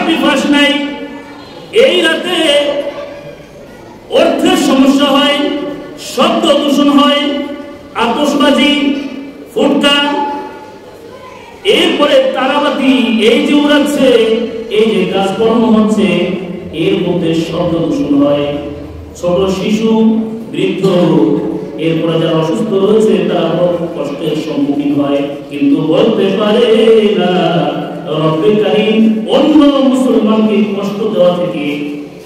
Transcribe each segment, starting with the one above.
Thirty first night, এই রাতে অর্থের সমস্যা হয়, শব্দ দূষণ হয়, আতশবাজি, ফুটকা, এরপরে তারাবাতি এই যে উড়াচ্ছে, এই যে কাজকর্ম হচ্ছে, এর মধ্যে শব্দ দূষণ হয়। ছোট শিশু, বৃদ্ধ, এরপরে যারা অসুস্থ রয়েছে তারা কষ্টের সম্মুখীন হয়, কিন্তু বলতে পারে না। রব্বে কারীম অন্য মুসলমানকে কষ্ট দেওয়া থেকে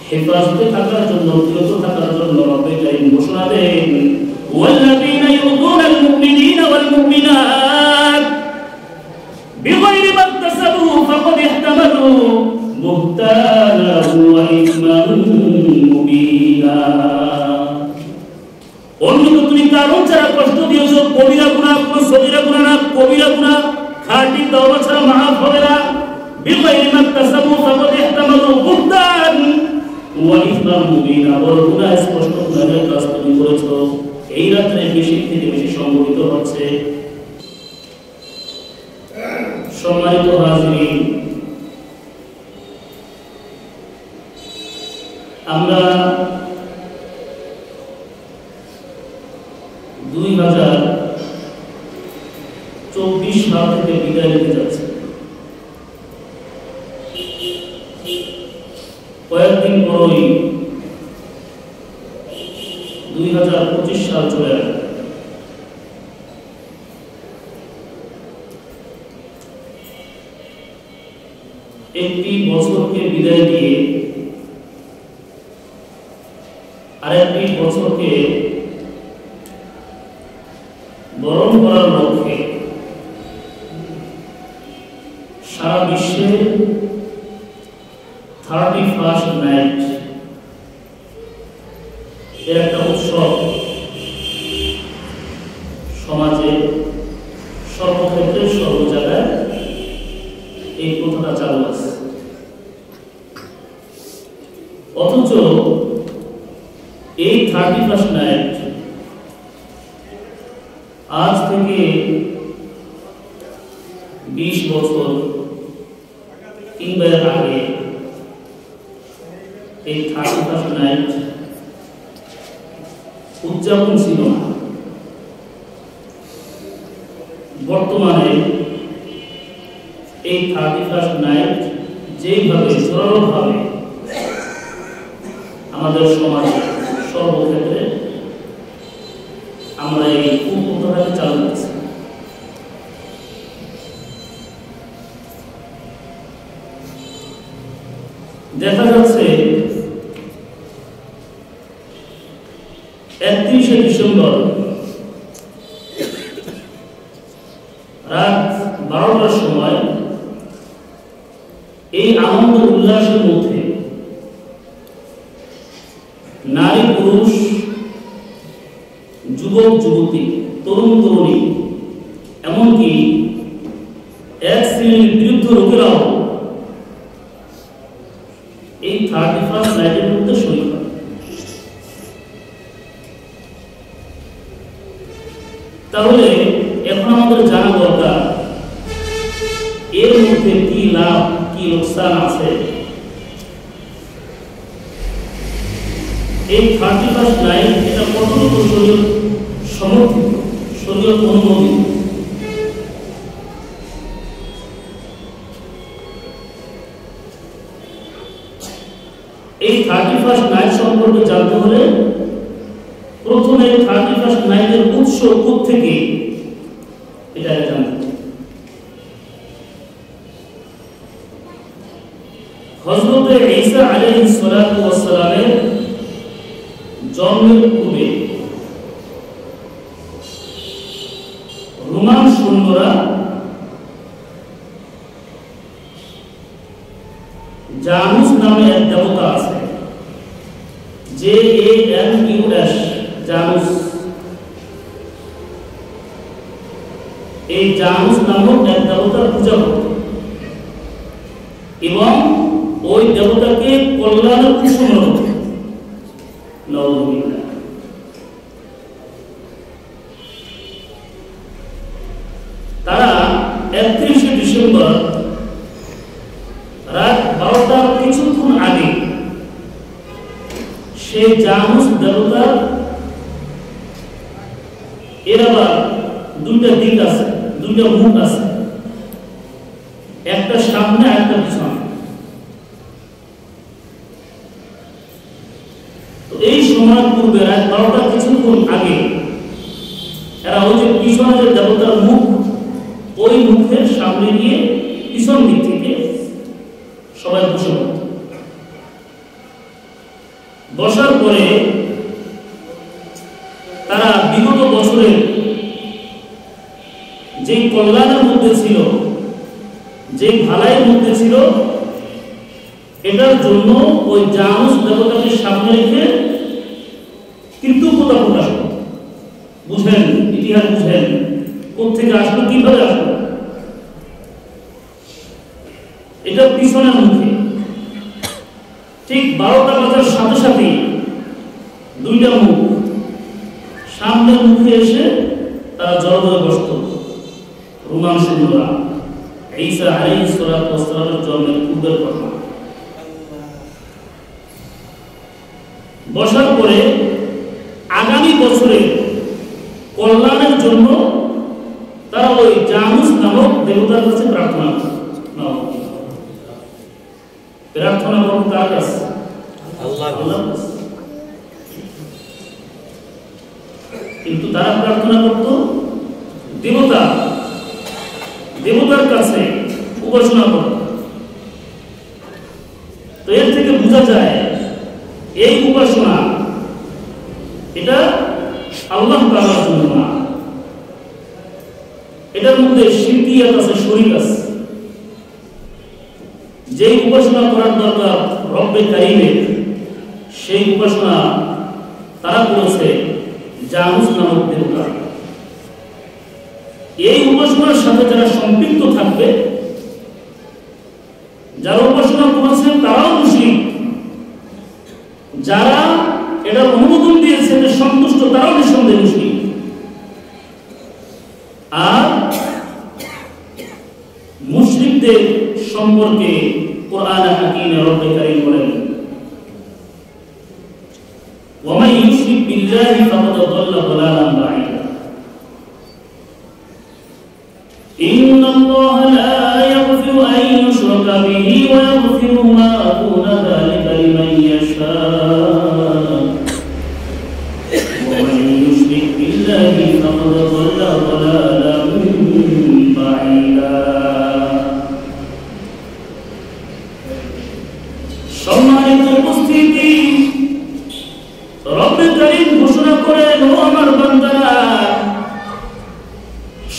হেফাজতে থাকার জন্য, বিরত থাকার জন্য রব্বে কারীম ঘোষণা দেন, ওয়াল্লাযীনা ইউযুনাল মুমিনিনা ওয়াল মুমিনাত বিগাইরি মাকতাসাবু ফাকাদ ইহতামালু বুহতানান ওয়া ইসমান মুবিনা। অন্যকে তুমি কারণ ছাড়া কষ্ট দিয়েছো, কবিরা গুনাহ, কোনো সগীরা গুনাহ না, কবিরা গুনাহ খাঁটি তওবা ছাড়া মাফ হবে না। বিগাইরি মাকতাসাবু ফাকাদ ইহতামালু বুহতান ওয়া ইসমান মুবিনা, বড় গুনাহ, স্পষ্ট গুনাহের কাজ তুমি করেছো। এই রাত্রে বেশি থেকে বেশি সংঘটিত হচ্ছে। সম্মানিত হাজিরিন, আমরা 2024 সাল থেকে বিদায় নিতে যাচ্ছি। কয়েকদিন পরই 2025 সাল চলে আসবে। একটি বছরকে বিদায় দিয়ে আরেকটি বছরকে বরণ করার লক্ষ্যে সারা বিশ্বে 31st নাইট এর একটা উৎসব সমাজে সর্বক্ষেত্রে সর্ব জায়গায় এই প্রথাটা চালু আছে। অথচ এই 31st নাইট আজ থেকে 20 বছর কিংবা এর আগে এই 31st নাইট উদযাপন ছিল না। বর্তমানে এই 31st নাইট যেইভাবে জোরালোভাবে আমাদের সমাজে সর্বক্ষেত্রে আমরা এই কুপ্রথাটাকে চালু করছি। দেখা যাচ্ছে 31শে ডিসেম্বর রাত 12টার সময় এই আনন্দ উল্লাসের মধ্যে নারী পুরুষ, যুবক যুবতী, তরুণ তরুণী, এমনকি এক শ্রেণীর বিরুদ্ধ লোকেরাও এই 31st নাইটের মধ্যে শরীর হয়। তাহলে এখন আমাদের জানা দরকার এর মধ্যে কি লাভ কি লোকসান আছে। এই 31st নাইট এটা কতটুকু শরীয়ত সমর্থিত, শরীয়ত অনুমোদিত। এই 31st নাইট সম্পর্কে জানতে হলে প্রথমে 31st নাইটের উৎস কোত্থেকে এটা জানতে হবে। হযরত ঈসা আলাইহিস সালাতু ওয়াস সালামের জন্মের পূর্বে রোমান সৈন্যরা জানুস নামে এক দেবতা আছে, JANUS, জানুস। এই জানুস নামক এক দেবতার পূজা করত এবং ওই দেবতাকে কল্যাণের উৎস মনে করত। তারা 31শে ডিসেম্বর রাত 12টার কিছুক্ষণ আগে সেই জানুস দেবতা এর আবার দুইটা দিক আছে, দুইটা মুখ আছে, একটা সামনে আর একটা পিছনে। তো এই সময় পূর্বে রাত 12টার কিছুক্ষণ আগে এরা ওই যে পিছনে যে দেবতার মুখ, ওই মুখের সামনে গিয়ে পিছন দিক থেকে সবাই বসে পড়ত। বসার পরে তারা বিগত বছরের যে কল্যাণের মধ্যে ছিল, যে ভালাইয়ের মধ্যে ছিল, এটার জন্য ওই জানুস দেবতাকে সামনে রেখে কৃতজ্ঞতা প্রকাশ করত। বুঝেন, ইতিহাস বুঝেন, কোথেকে আসলো, কিভাবে আসলো। এটা পিছনের মুখে ঠিক 12টা বাজার সাথে সাথে দুইটা মুখ সামনের মুখে এসে তারা জড়ো বসত। রোমান সৈন্যরা, ঈসা আলাইহিস সালাতু ওয়াস সালামের জন্মের পূর্বের কথা। বসার পরে আগামী বছরে কল্যাণের জন্য তারা ওই জানুস নামক দেবতার কাছে প্রার্থনা করে। প্রার্থনা করুন কার কাছে? আল্লাহর কাছে। কিন্তু তারা প্রার্থনা করত দেবতার কাছে, উপাসনা করত। তো এর থেকে বোঝা যায় এই উপাসনা এটা আল্লাহ তাআলার জন্য না, এটার মধ্যে শিরকিয়াত আছে, শরীক আছে। যে উপাসনা করার দরকার রব্বে কারীমের, সেই উপাসনা তারা করেছে জানুস নামক দেবতা। এই উপাসনার সাথে যারা সম্পৃক্ত থাকবে, যারা উপাসনা করেছেন তারাও মুশরিক, যারা এটা অনুমোদন দিয়েছে যে সন্তুষ্ট তারাও নিঃসন্দেহে মুশরিক। আর মুশরিকদের সম্পর্কে কোরআন হাকিমে রব্বে কারীম বলেন, ওয়া মান ইউশরিক বিল্লাহি ফাকাদ দাল্লা দালালান বাঈদা ইন্নাল্লাহা লা ইয়াগফিরু আন ইউশরাকা বিহি ওয়া ইয়াগফিরু মা দুনা যালিকা লিমান ইয়াশা ওয়া মান ইউশরিক বিল্লাহি ফাকাদ দাল্লা দালালান বাঈদা। সম্মানিত উপস্থিতি, রব্বে কারীম ঘোষণা করেন, ও আমার বান্দারা,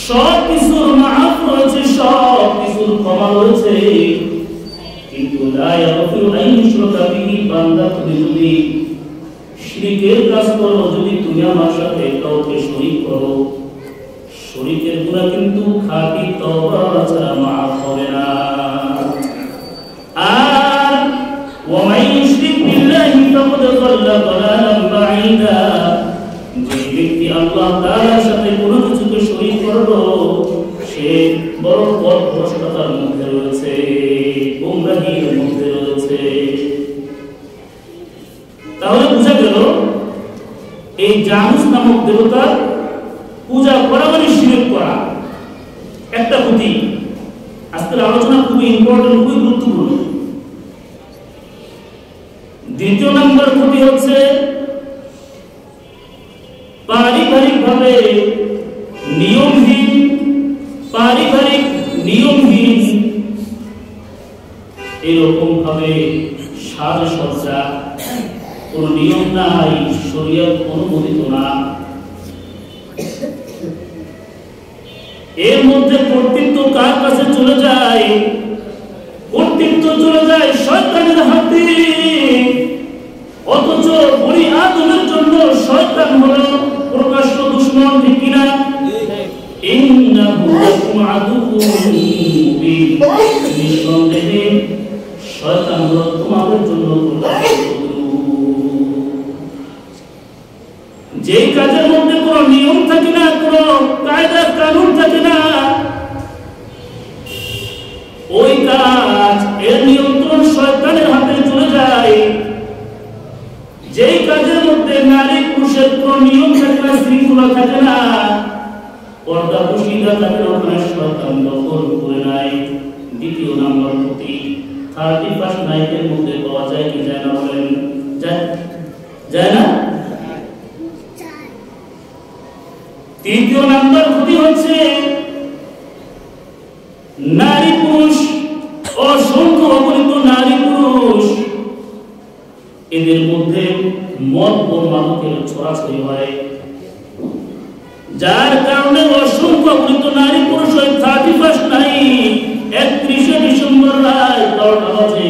সব কিছুর মাফ রয়েছে, সব কিছুর ক্ষমা রয়েছে, কিন্তু লা ইয়াগফিরু আন ইউশরাকা বিহি, বান্দা তুমি যদি শিরকের কাজ করো, যদি তুমি আমার সাথে কাউকে শরীক করো, শরীকের গুনাহ কিন্তু খাঁটি তওবা ছাড়া মাফ হবে না। আর ওয়া মান ইউশরিক বিল্লাহি ফাকাদ দাল্লা দালালান বাঈদা, যে ব্যক্তি আল্লাহ তাআলার সাথে কোনো কিছুকে শরীক করলো, সে বড় পথভ্রষ্টতার মধ্যে রয়েছে, গোমরাহির মধ্যে রয়েছে। তাহলে বোঝা গেল এই জানুস নামক দেবতার পূজা করা মানে শিরক করা। একটা ক্ষতি, আজকের আলোচনা খুবই ইম্পর্টেন্ট, খুবই গুরুত্বপূর্ণ। দ্বিতীয় নম্বর ক্ষতি হচ্ছে পারিবারিকভাবে নিয়মহীন এরকম ভাবে সাজসজ্জা, কোন নিয়ম নাই, শরীয়ত অনুমোদিত না। এর মধ্যে কর্তৃত্ব কার কাছে চলে যায়? কর্তৃত্ব চলে যায় শয়তানের হাতে। অথচ বনি আদমের জন্য শয়তান হলো প্রকাশ্য দুশমন, ঠিক কিনা? ইন্নাহু লাকুম আদুউন মুবিন, নিঃসন্দেহে শয়তান হলো তোমাদের জন্য প্রকাশ্য শত্রু। যে কাজের মধ্যে কোনো নিয়ম থাকে না, কোনো কায়দা কানুন থাকে না, ওই কাজ এর নিয়ন্ত্রণ শয়তানের হাতে চলে যায়। যেই কাজের মধ্যে নারী পুরুষের কোনো নিয়ম থাকে না, শৃঙ্খলা থাকে না, পর্দা পুশিদা থাকে, ওখানে শয়তান দখল করে নেয়। দ্বিতীয় নাম্বার ক্ষতি 31 নাইটের মধ্যে পাওয়া যায় কি যায় না বলেন? যায় না? তৃতীয় নাম্বার ক্ষতি হচ্ছে নারী পুরুষ, অসংখ্য অগণিত নারী পুরুষ, এদের মধ্যে মদ ও মাদকের ছড়াছড়ি হয়, যার কারণে অসংখ্য অগণিত নারী পুরুষ ওই 31 নাইট 31শে ডিসেম্বর রাত 12টা বাজে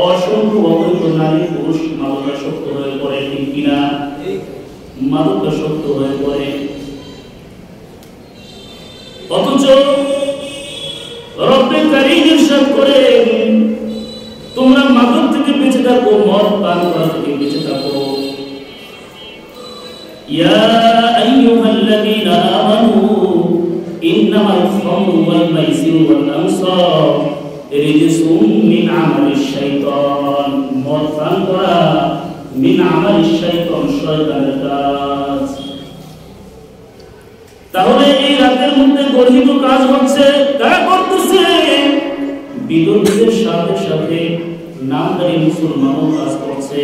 অসংখ্য অগণিত নারী পুরুষ মাদকাসক্ত হয়ে পড়ে। ঠিক কিনা? মাদকাসক্ত হয়ে পড়ে। অথচ রব্বে কারীম ইরশাদ করেন, তোমরা মাদক থেকে বেঁচে থাকো, মদ পান করা থেকে বেঁচে থাকো। ইয়া আইয়ুহাল্লাযীনা আমানু ইন্নামাল খামরু ওয়াল মাইসিরু ওয়াল আনসাব রিজসুম মিন আমালিশ শাইতান। মদ পান করা মিন আমালিশ শাইতান, শয়তানের কাজ। তাহলে এই রাতের মধ্যে গর্হিত কাজ হচ্ছে, কারা করতেছে? বিধর্মীদের সাথে সাথে নামধারী মুসলমানও কাজ করছে,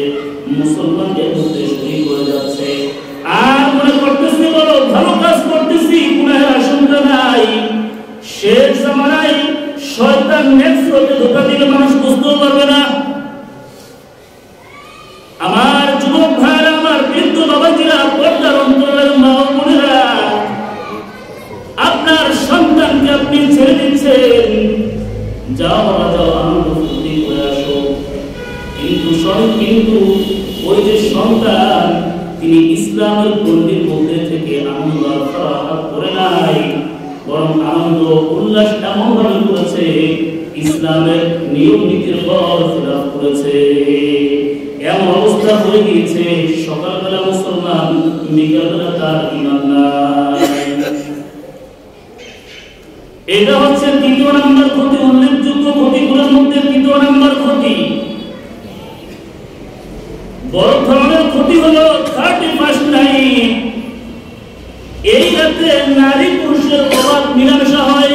মুসলমানদের মধ্যে শরীক হয়ে যাচ্ছে, আর মনে করতেছে বড় ভালো কাজ করতেছি, গুনাহের আশঙ্কা নাই। শেষ জামানায় শয়তান নেক্সটে ধোঁকা দিলে মানুষ বুঝতেও পারবে না। আমার যুবক ভাইরা, আমার বৃদ্ধ বাবাজিরা, পর্দার অন্তরের মা ও বোনেরা, আপনার সন্তানকে আপনি ছেড়ে দিচ্ছেন, যাও বাবা যাও, আনন্দ ফুর্তি করে আসো। কিন্তু ওই যে সন্তান, তিনি ইসলামের গণ্ডির মধ্যে থেকে আনন্দ আর ফরাহাত করে নাই, বরং আনন্দ উল্লাস এমন ভাবে করেছে, ইসলামের নিয়ম নীতির খেলাফ করেছে। এমন অবস্থা হয়ে গিয়েছে, সকালবেলা মুসলমান, বিকালবেলা তার ঈমান নাই। এটা হচ্ছে তৃতীয় নাম্বার ক্ষতি, উল্লেখযোগ্য ক্ষতিগুলোর মধ্যে তৃতীয় নাম্বার ক্ষতি। বড় ধরনের ক্ষতি হলো 31 নাইট। এই রাতে নারী পুরুষের অবাধ মিলামেশা হয়,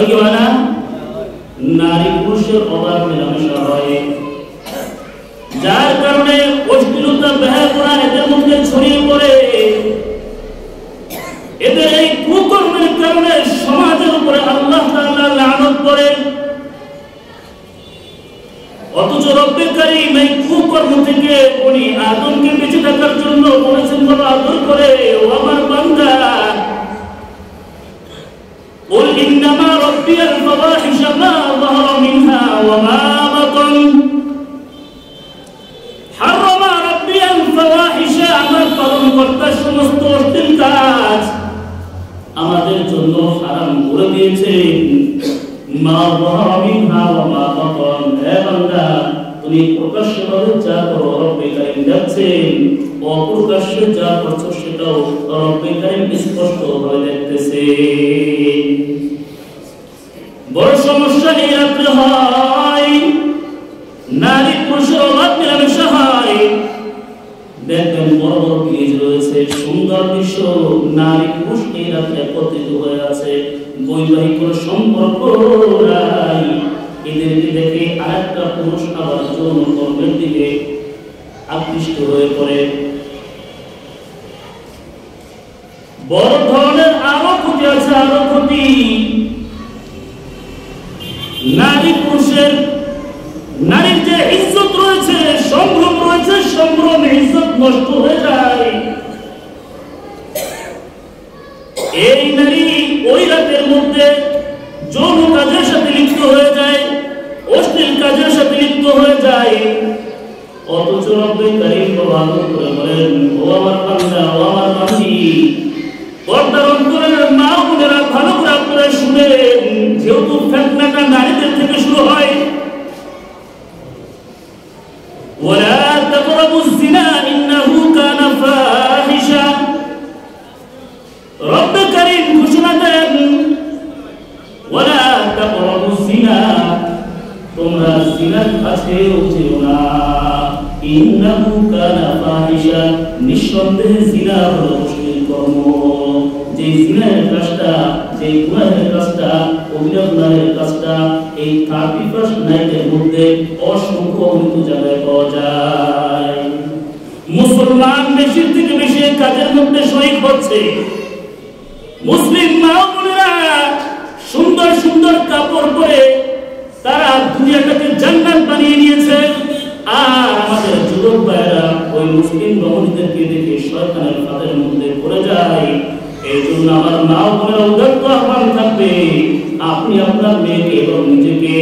কি হয় না? নারী পুরুষের অবাধ মিলামেশা হয়, যার কারণে অশ্লীলতা, বেহায়াপনা এদের মধ্যে ছড়িয়ে পড়ে। এদের এই কুকর্মের কারণে সমাজের উপরে আল্লাহ তাআলা লানত করেন। অথচ রব্বে কারীম এই কুকর্ম থেকে বনি আদমকে বেঁচে থাকার জন্য বলেছেন, বড় আদর করে, ও আমার বান্দা, কুল ইন্নামা রাব্বিয়াল ফাওয়াহিশা মা যাহারা মিনহা ওয়া মা বাতান, হারামা রাব্বিয়াল ফাওয়াহিশা, আমার পালনকর্তা সমস্ত অশ্লীল কাজ আমাদের জন্য হারাম করে দিয়েছেন। মা যাহারা মিনহা ওয়া মা বাতান, হে বান্দা, তুমি প্রকাশ্যভাবে যা করো রব্বে কারীম দেখছেন, অপ্রকাশ্যে যা করছো সেটাও রব্বে কারীম স্পষ্টভাবে দেখতেছে। বড় সমস্যা এই রাত্রে হয়, নারী পুরুষের অবাধ মেলামেশা হয়। দেখবেন বড় বড় ব্রিজ রয়েছে, সুন্দর দৃশ্য, নারী পুরুষ এই রাত্রে একত্রিত হয়ে আছে, বৈবাহিক কোনো সম্পর্ক নাই। এদেরকে দেখে আরেকটা পুরুষ আবার যৌন কর্মের দিকে আকৃষ্ট হয়ে পড়ে। বড় ধরনের আরো ক্ষতি আছে, আরো ক্ষতি। নারী পুরুষের, নারীর যে ইজ্জত রয়েছে, সম্ভ্রম রয়েছে, সম্ভ্রম ইজ্জত নষ্ট হয়ে যায়। এই নারী ওই রাতের মধ্যে যৌন কাজের সাথে লিপ্ত হয়ে যায়, অশ্লীল কাজের সাথে লিপ্ত হয়ে যায়। অথচ রব্বে কারীম আদর করে বলেন, ও আমার বান্দা, ও আমার বান্দি, পর্দার অন্তরের মা বোনেরা ভালো করে আপনারা শুনেন, যেহেতু ফিতনাটা নারীদের থেকে শুরু হয়। ওয়ালা তাকরাবুজ জিনা ইন্নাহু কানা ফাহিশা, রব্বে কারীম ঘোষণা দেন, ওয়ালা তাকরাবুজ জিনা, তোমরা জিনার কাছেও যেও না, ইন্নাহু কানা ফাহিশা, নিঃসন্দেহে জিনা হলো অশ্লীল কর্ম। যে জিনার কাজটা, যে গুনাহের কাজটা, কবিরা গুনাহের কাজটা এই 31 নাইটের মধ্যে অসংখ্য অনেক জায়গায় পাওয়া যায়। মুসলমান বেশি থেকে বেশি কাজের মধ্যে শরীক হচ্ছে। মুসলিম মা বোনেরা সুন্দর সুন্দর কাপড় পরে তারা দুনিয়াটাকে জান্নাত বানিয়ে নিয়েছে, আর আমাদের যুবক ভাইরা ওই মুসলিম রমণীদেরকে দেখে শয়তানের ফাঁদের মধ্যে পড়ে যায়। এই জন্য আমার মা বোনেরা উদাত্ত আহ্বান থাকবে, আপনি আপনার মেয়েকে এবং নিজেকে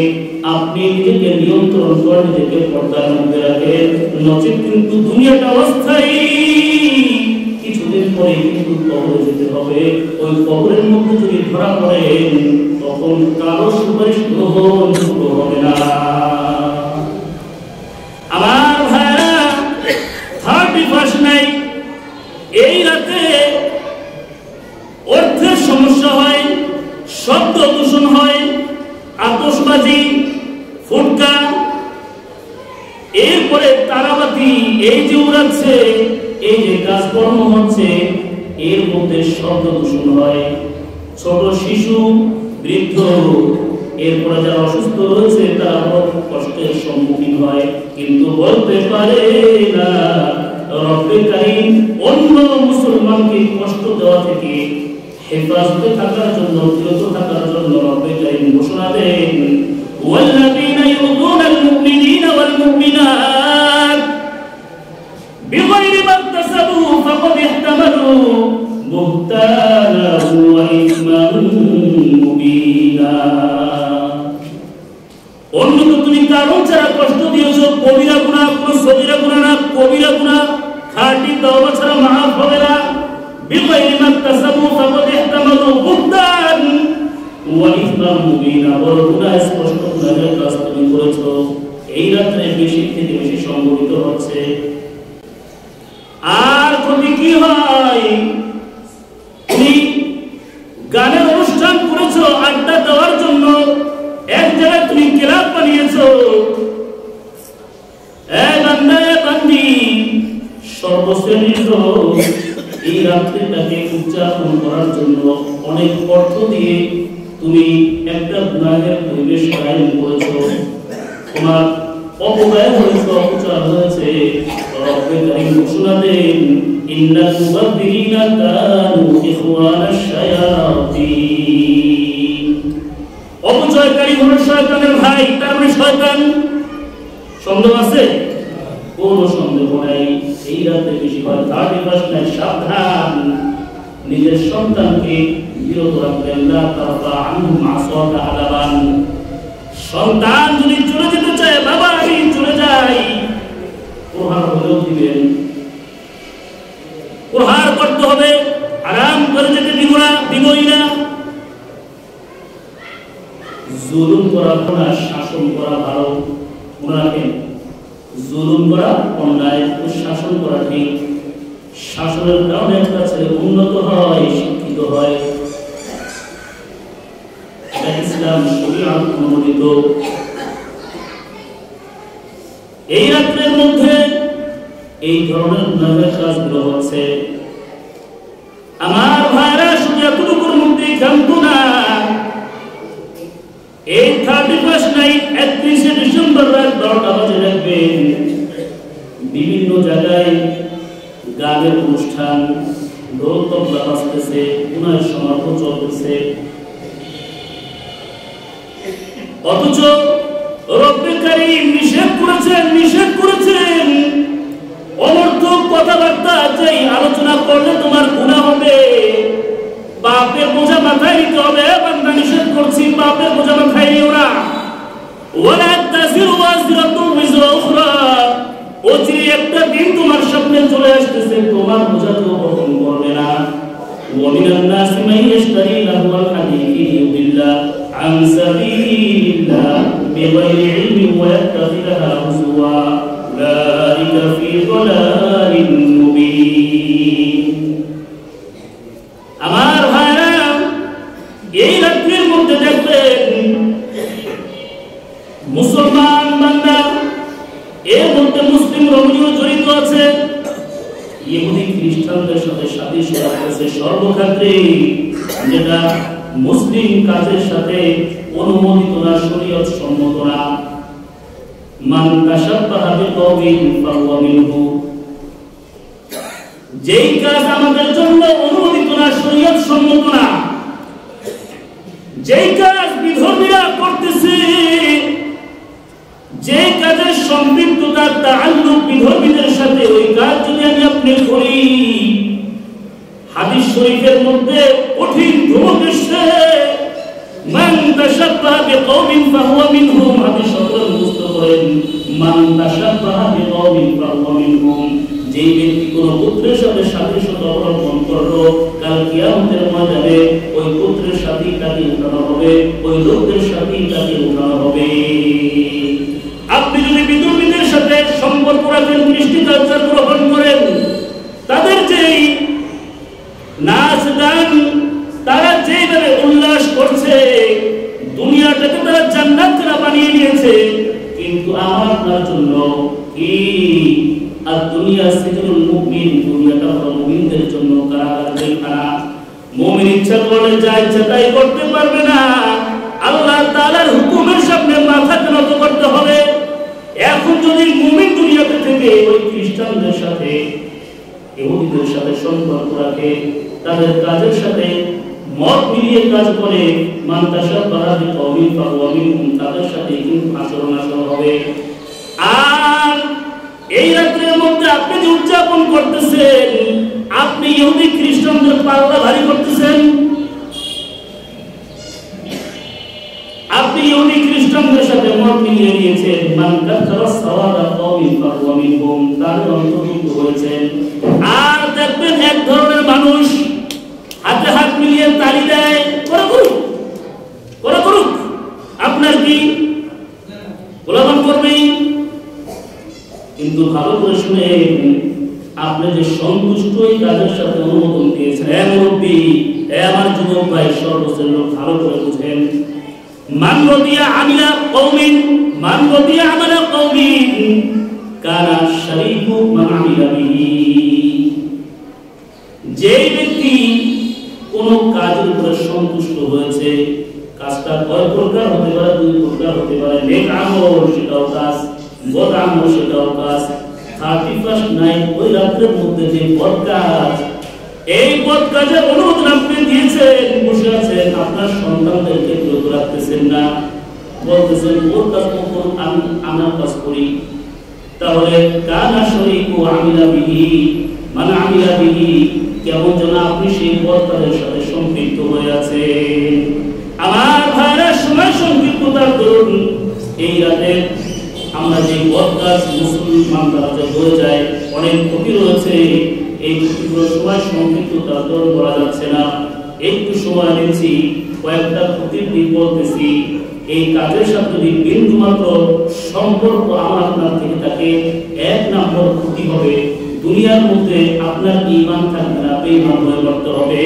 নিয়ন্ত্রণ করে নিজেকে পর্দার মধ্যে রাখেন, নচেত কিন্তু দুনিয়াটা অস্থায়ী। কিছুদিন পরে কিন্তু কবরে যেতে হবে। ওই কবরের মধ্যে যদি ধরা পড়েন তখন কারো সুপারিশ গ্রহণযোগ্য হবে না। আমার ভাইরা 31 নাইট, এই রাতে অর্থের সমস্যা হয়, শব্দ দূষণ হয়, আতশবাজি, ফুটকা, এরপরে তারাবাতি এই যে উড়াচ্ছে, এই যে কাজকর্ম হচ্ছে, এর মধ্যে শব্দ দূষণ হয়, ছোট শিশু, বৃদ্ধ, এরপরে যারা অসুস্থ রয়েছে তারা বড় কষ্টের সম্মুখীন হয়, কিন্তু বলতে পারে না। রব্বে কারীম অন্য মুসলমানকে কষ্ট দেওয়া থেকে হেফাজতে থাকার জন্য, বিরত থাকার জন্য রব্বে কারীম ঘোষণা দেন, ওয়াল্লাযীনা ইউযুনাল মুমিনিনা ওয়াল মুমিনাত বিগাইরি মাকতাসাবু ফাকাদ ইহতামালু বুহতানান ওয়া ইসমান মুবিনা। অন্যকে তুমি কারণ ছাড়া কষ্ট দিয়েছো, কবিরা গুনাহ, কোনো সগীরা গুনাহ না, কবিরা গুনাহ খাঁটি তওবা ছাড়া মাফ হবে না। বিগাইরি মাকতাসাবু ফাকাদ ইহতামালু বুহতান ওয়া ইসমান মুবিনা, বড় গুনাহ, স্পষ্ট গুনাহের কাজ তুমি করেছো। এই রাত্রে বেশি থেকে বেশি সংঘটিত হচ্ছে। আর যদি কি হয়, তুমি গানের অনুষ্ঠান করেছো আড্ডা দেওয়ার জন্য, এক জায়গায় তুমি ক্লাব বানিয়েছো, বান্দি সর্বশ্রেণীর লোক এই রাত্রিটাকে উদযাপন করার জন্য অনেক অর্থ দিয়ে তুমি একটা গুনাহের পরিবেশ কায়েম করেছো, তোমার অপব্যয় হয়েছে, অপচার হয়েছে। রব্বে কারীম ঘোষণা দেন, ইন্নাল মুবাদদিরিনা কানু ইখওয়ানাশ শায়াতিন। অপচয়কারী হলো শয়তানের ভাই, তার মানে শয়তান। সন্দেহ আছে? কোন সন্দেহ নাই। এই রাতে বেশি হয় 31 নাইট, সাবধান, নিজের সন্তানকে বিরত রাখবেন। লা তারফা আনহুম আসাকা আলাবান। সন্তান যদি চলে যেতে চায়, বাবা আমি চলে যাই, প্রহার হলেও দিবেন, প্রহার করতে হবে, আরাম করে যেতে দিবই না। জুলুম করা না, শাসন করা ভালো। মনে রাখেন, জুলুম করা অন্যায়, শাসন করা ঠিক। শাসনের কারণে একটা ছেলে উন্নত হয়, শিক্ষিত হয়, ইসলাম শরীয়ত অনুমোদিত। এই রাত্রের মধ্যে এই ধরনের গুনাহের কাজগুলো হচ্ছে। আমার ভাইরা শুধু এতটুকুর মধ্যে ক্ষান্ত না। এই 31 নাইট 31 ডিসেম্বর রাত 12টা বাজে রাখবেন, বিভিন্ন জায়গায় গানের অনুষ্ঠান, ঢোল তবলা বাজতেছে, গুনাহের সমারোহ চলতেছে। অথচ রব্বে কারীম নিষেধ করেছেন অনর্থক কথাবার্তা, যেই আলোচনা করলে তোমার গুনাহ হবে, পাপের বোঝা মাথায় নিতে হবে। বান্দা নিষেধ করছি, পাপের বোঝা মাথায় নিও না। ওয়ালা তাযিরু ওয়াযিরাতুন বিজরা উখরা, অচিরে একটা দিন তোমার সামনে চলে আসতেছে, তোমার বোঝা কেউ বহন করবে না। ওয়া মিনান নাসি মান ইয়াশতারি লাহওয়াল হাদীথি লিয়ুদিল্লা আন সাবিলিল্লাহ বিগাইরি ইলমিন ওয়া ইয়াত্তাখিযুহা হুজুওয়া উলাইকা ফী দালালিন মুবিন। আমার ভাইরা, এই রাত্রির মধ্যে দেখবেন মুসলমান খ্রিস্টানদের সাথে সাদৃশ্য রাখতেছে সর্বক্ষেত্রে, যেটা মুসলিম কাজের সাথে অনুমোদিত না, শরীয়ত সম্মত না। মান তাশাব্বাহা বিকওমিন ফাহুয়া মিনহু, যেই কাজ আমাদের জন্য অনুমোদিত না, শরীয়ত সম্মত না, যেই কাজ বিধর্মীরা করতেছে, যে কাজের সম্পৃক্ততা তাআল্লুক বিধর্মীদের সাথে, ওই কাজ যদি আমি আপনি করি, হাদিস শরীফের মধ্যে কঠিন ধমক এসেছে, মান তাশাব্বাহা বিকওমিন ফাহুয়া মিনহুম, হাদিস শব্দের মুখস্থ করেন, মান তাশাব্বাহা বিকওমিন ফাহুয়া মিনহুম, যেই ব্যক্তি কোন পুত্রের সাথে সাদৃশ্যতা অবলম্বন করলো, কাল কিয়ামতের ময়দানে ওই পুত্রের সাথে তাকে উঠানো হবে, ওই লোকদের সাথে তাকে উঠানো হবে। আপনি যদি বিধর্মীদের সাথে সম্পর্ক রাখেন, কৃষ্টিকালচার গ্রহণ করেন, তাদের যেই নাচ গান, তারা যেভাবে উল্লাস করছে, দুনিয়াটাকে তারা জান্নাত বানিয়ে নিয়েছে, কিন্তু আমার আপনার জন্য কি আর দুনিয়া সিজনুল মুমিন, দুনিয়াটা হলো মুমিনদের জন্য কারাগার, জেলখানা। মুমিন ইচ্ছা করলে যা ইচ্ছা তাই করতে পারবে না, আল্লাহ তাআলার হুকুমের সামনে মাথা নত করতে হবে। এখন যদি মুমিন দুনিয়াতে থেকে ওই খ্রিস্টানদের সাথে, ইহুদিদের সাথে সম্পর্ক রাখে, তাদের কাজের সাথে মত মিলিয়ে কাজ করে, মান তাশাব্বাহা বিকওমিন ফাহুয়া মিনহুম, তাদের সাথে কিন্তু আচরণ হবে। আর এই রাত্রের মধ্যে আপনি যে উদযাপন করতেছেন, আপনি ইহুদি খ্রিস্টানদের পাল্লা ভারী করতেছেন, আপনি ইহুদি খ্রিস্টানদের সাথে মত মিলিয়ে নিয়েছেন, মান কাফারা সাওয়াদা কওমিন ফাহুয়া মিনহুম, তাদের অন্তর্ভুক্ত হয়েছেন। আর দেখবেন এক ধরনের মানুষ হাতে হাত মিলিয়ে তালি দেয়, করে করুক, করে করুক, আপনার কি গোলাম করবেই। কিন্তু ভালো করে শুনে, আপনি যে সন্তুষ্ট এই কাজের সাথে অনুমোদন দিয়েছেন, মুরব্বী, আমার যুবক ভাই, সর্বশেষ লোক, ভালো করে বুঝেন, মান রাদিয়া আমিলা কওমিন, মান রাদিয়া আমালা কওমিন কানা শারীকু মান আমিলা বিহি, যে ব্যক্তি কোন কাজের উপরে সন্তুষ্ট হয়েছে, কাজটা কয় প্রকার হতে পারে, দুই প্রকার হতে পারে, নেক আমল সেটাও কাজ, বদ আমল সেটাও কাজ। 31st নাইট ওই রাতের মধ্যে যে বদ কাজ, এই বদ কাজের অনুমোদন আপনি দিয়েছেন, বসে আছেন, আপনার সন্তানদেরকে বিরত রাখতেছেন না, বলতেছেন ওর কাজ মতন আমি আমার কাজ করি, তাহলে কানা শরীকু আমিলা বিহি মান আমিলা বিহি, কেমন যেন আপনি সেই বদ কাজের সাথে সম্পৃক্ত হয়ে আছেন। আমার ভাইরা, সময় সংক্ষিপ্ততার দরুন এই রাতে আমরা যে বদ কাজ মুসলমান দ্বারা যে হয়ে যায়, অনেক ক্ষতি রয়েছে, এই ক্ষতিগুলো সময় সংক্ষিপ্ততার দরুন বলা যাচ্ছে না। একটু সময় নিচ্ছি, কয়েকটা ক্ষতির দিক বলতেছি। এই কাজের সাথে যদি বিন্দু মাত্র সম্পর্ক আমার আপনার থেকে থাকে, এক নম্বর ক্ষতি হবে, দুনিয়ার মধ্যে আপনার ঈমান থাকবে না, বেঈমান হয়ে মরতে হবে।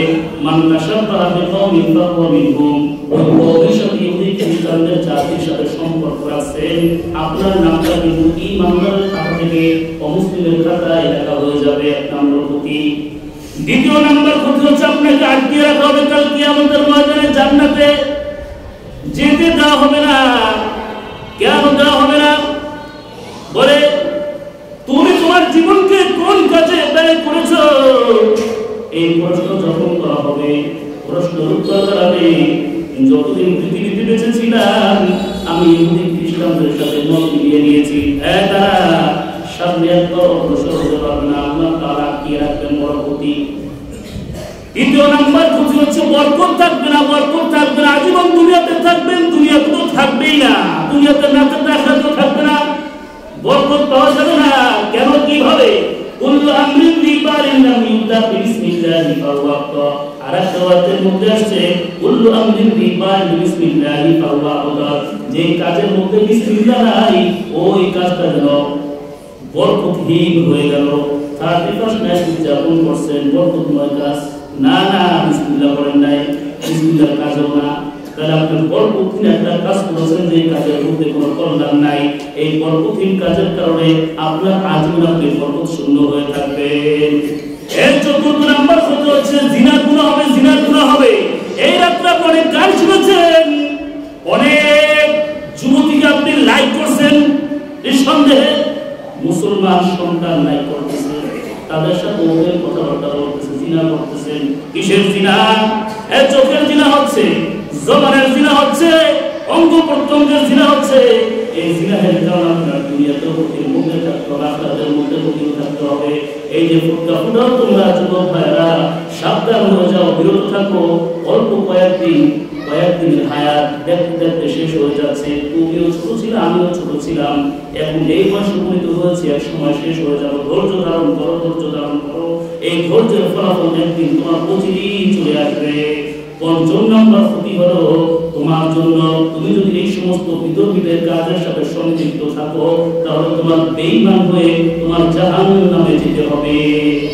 মান তাশাব্বাহা বিকওমিন ফাহুয়া মিনহুম, ওই কওমের সাথে ইহুদি খ্রিস্টানদের জাতির সাথে সম্পর্ক রাখছেন, আপনার নামটা কিন্তু ঈমানদারের খাতা থেকে অমুসলিমের খাতায় লেখা হয়ে যাবে, এক নম্বর ক্ষতি। দ্বিতীয় নম্বর ক্ষতি হচ্ছে, আপনাকে আটকে রাখা হবে কাল কিয়ামতের ময়দানে, জান্নাতে যেতে দেওয়া হবে না। কেন দেওয়া হবে না? বলে তুমি তোমার জীবনকে কোন কাজে ব্যয় করেছো, এই প্রশ্ন যখন করা হবে, প্রশ্নের উত্তর দাঁড়াবে, যতদিন পৃথিবীতে বেঁচে ছিলাম আমি ইহুদি খ্রিস্টানদের সাথে মত মিলিয়ে নিয়েছি, তারা সামনে একবার অগ্রসর হতে পারবে না, আল্লাহ তাআলা আটকিয়ে রাখবেন, বড় ক্ষতি। তৃতীয় নাম্বার ক্ষতি হচ্ছে বরকত থাকবে না, বরকত থাকবে না, আজীবন দুনিয়াতে থাকবেন, দুনিয়াতে তো থাকবেই না, দুনিয়াতে না থাকলে আখিরাতে থাকবে না, বরকত পাওয়া যাবে না। কেন, কিভাবে? কুল্লু আমরিন লিবারিন লাম ইউবদা বিসমিল্লাহি ফাওয়াক্তা, আর আয়াতের মধ্যে আসছে কুল্লু আমরিন লিবারিন বিসমিল্লাহি ফাওয়াক্তা, যে কাজের মধ্যে বিসমিল্লাহ নাই ওই কাজটা যেন বরকতহীন হয়ে গেল। 31st নাইট উদযাপন করছেন, বরকতময় কাজ, না না বিসমিল্লাহ করেন নাই, বিসমিল্লাহর কাজও না, তাহলে আপনি বরকতহীন একটা কাজ করেছেন, যে কাজের মধ্যে কোনো কল্যাণ নাই। এই বরকতহীন কাজের কারণে আপনার আজীবন আপনি বরকত শূন্য হয়ে থাকবেন। এর চতুর্থ নাম্বার ক্ষতি হচ্ছে জিনার গুনাহ হবে, জিনার গুনাহ হবে। এই রাত্রে আপনি অনেক গান শুনেছেন, অনেক যুবতীকে আপনি লাইক করছেন, নিঃসন্দেহে মুসলমান সন্তান লাইক করতেছে, তাদের সাথে ওদের কথাবার্তা বলতেছে, জিনা করতেছেন। কিসের জিনা? এর চোখের জিনা হচ্ছে, জবানের জিনা হচ্ছে, অঙ্গ প্রত্যঙ্গের জিনা হচ্ছে। এই জিনাহের কারণে আপনার দুনিয়াতেও ক্ষতির মধ্যে থাকতে হবে, আপনাদের মধ্যে ক্ষতিও থাকতে হবে। এই যে ফুটকা ফুটাও তোমরা যুবক ভাইরা সাবধান হয়ে যাও, বিরত থাকো। অল্প কয়েকদিনের হায়াত দেখতে দেখতে শেষ হয়ে যাচ্ছে। তুমিও ছোট ছিল, আমিও ছোট ছিলাম, এখন এই বয়সে উপনীত হয়েছে, এক সময় শেষ হয়ে যাবে। ধৈর্য ধারণ করো, ধৈর্য ধারণ করো। এই ধৈর্যের ফলাফল একদিন তোমার প্রতিদিন চলে আসবে। পঞ্চম নম্বর ক্ষতি হলো তোমার জন্য, তুমি যদি এই সমস্ত বিতর্কিতের কাজের সাথে সংযুক্ত থাকো, তাহলে তোমার বেঈমান হয়ে তোমার জাহান্নামে যেতে হবে।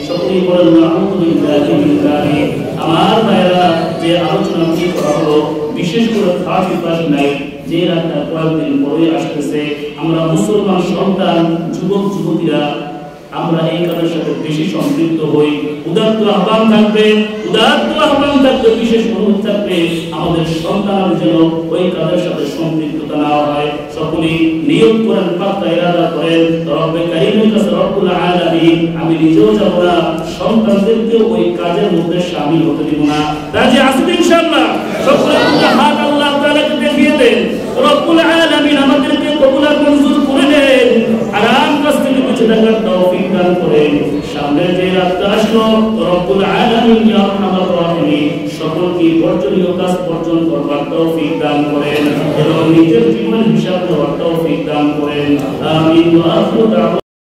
সকলেই বলেন নাউযুবিল্লাহি মিন যালিক। আমার ভাইরা, যে আলোচনা কি করা হলো, বিশেষ করে 31 নাইট যে রাতটা কয়েকদিন পরে আসতেছে, আমরা মুসলমান সন্তান যুবক যুবতীরা আমরা এই কাজের সাথে বেশি সম্পৃক্ত হই। উদাত্ত আহ্বান থাকবে, বিশেষ অনুরোধ থাকবে আমাদের সন্তানদের যেন ওই কাজের সাথে সম্পৃক্ততা না হয়। সকলেই নিয়ত করেন, পাক্কা ইরাদা করেন, রব্বে কারীমের কাছে রব্বুল আলামিন আমি নিজেও যাব না, সন্তানদেরকে ওই কাজের মধ্যে শামিল হতে দিব না। রাজি আছেন ইনশাআল্লাহ? সকলে হাত আল্লাহ তাআলাকে দেখিয়ে দেন, রব্বুল আলামিন আমাদেরকে কবুল আর মঞ্জুর করে নেন, আরাম কাজ থেকে বেঁচে থাকার তৌফিক দান করেন। সামনে যে রাতটা আসলো, রব্বুল আলামিন ইয়া আরহামার রাহিমিন সকলকে বর্জনীয় কাজ বর্জন করবার তৌফিক দান করেন এবং নিজের জীবনের হিসাব দেওয়ার তৌফিক দান করেন। আমিন ওয়া আখিরু দাওয়ানা।